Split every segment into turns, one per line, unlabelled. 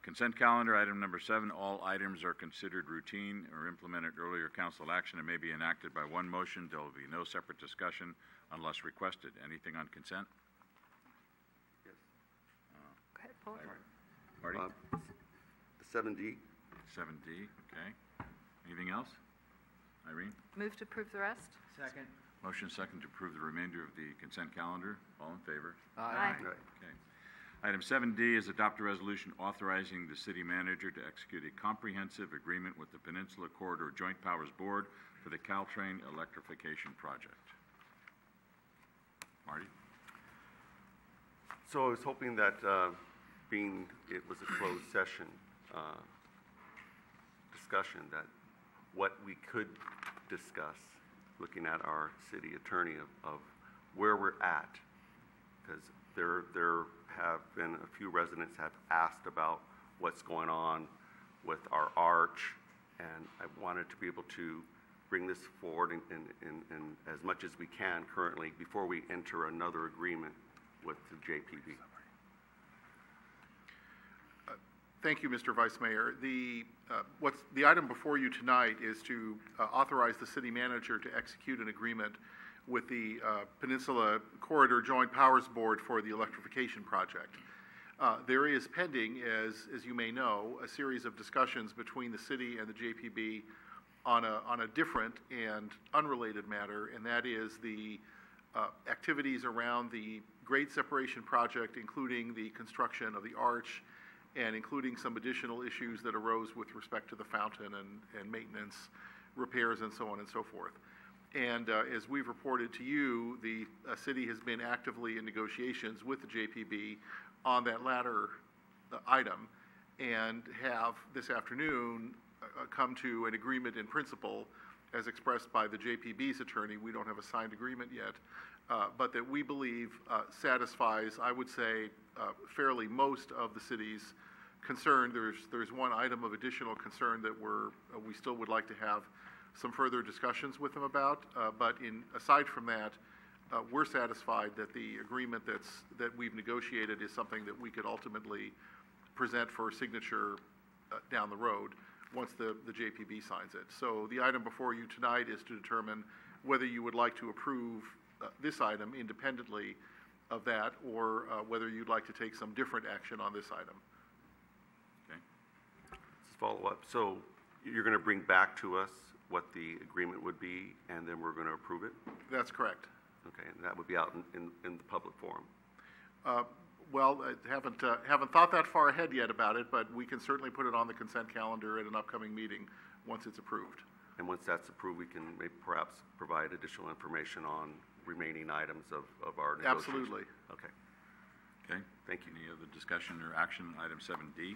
Consent calendar, item number 7, all items are considered routine or implemented earlier council action and may be enacted by one motion. There will be no separate discussion unless requested. Anything on consent?
Yes.
Go ahead, Paul.
Marty?
7D.
7D, okay. Anything else? Irene?
Move to approve the rest?
Second.
Motion second to approve the remainder of the consent calendar. All in favor?
Aye.
Right.
Okay. Item 7D is adopt a resolution authorizing the city manager to execute a comprehensive agreement with the Peninsula Corridor Joint Powers Board for the Caltrain electrification project. Marty?
So I was hoping that being it was a closed session discussion, that what we could discuss, looking at our city attorney of where we're at, because there have been a few residents have asked about what's going on with our arch, and I wanted to be able to bring this forward in as much as we can currently before we enter another agreement with the JPB.
Thank you, Mr. Vice Mayor. The item before you tonight is to authorize the city manager to execute an agreement with the Peninsula Corridor Joint Powers Board for the electrification project. There is pending, as you may know, a series of discussions between the city and the JPB on a different and unrelated matter, and that is the activities around the grade separation project, including the construction of the arch and including some additional issues that arose with respect to the fountain and maintenance, repairs, and so on and so forth. And as we've reported to you, the city has been actively in negotiations with the JPB on that latter item, and have this afternoon come to an agreement in principle as expressed by the JPB's attorney. We don't have a signed agreement yet, but that we believe satisfies, I would say, fairly most of the city's concern. There's one item of additional concern that we still would like to have some further discussions with them about, but aside from that, we're satisfied that the agreement that we've negotiated is something that we could ultimately present for signature down the road once the JPB signs it. So the item before you tonight is to determine whether you would like to approve this item independently of that, or whether you'd like to take some different action on this item.
Okay.
Let's follow up. So you're going to bring back to us what the agreement would be, and then we're going to approve it?
That's correct.
Okay, and that would be out in the public forum.
Well, I haven't thought that far ahead yet about it, but we can certainly put it on the consent calendar at an upcoming meeting once it's approved.
And once that's approved, we can maybe perhaps provide additional information on remaining items of our negotiations.
Absolutely.
Okay.
Okay.
Thank you.
Any other discussion or action? Item 7D.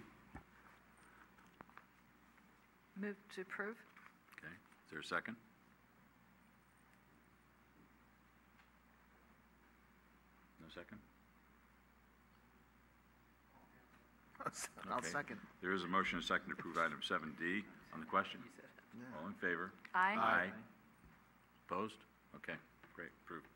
Move to approve?
Okay. Is there a second? No second?
I'll
Okay.
second.
There is a motion and a second to approve item 7D. On the question?
Yeah.
All in favor?
Aye.
Opposed? Okay, great, approved.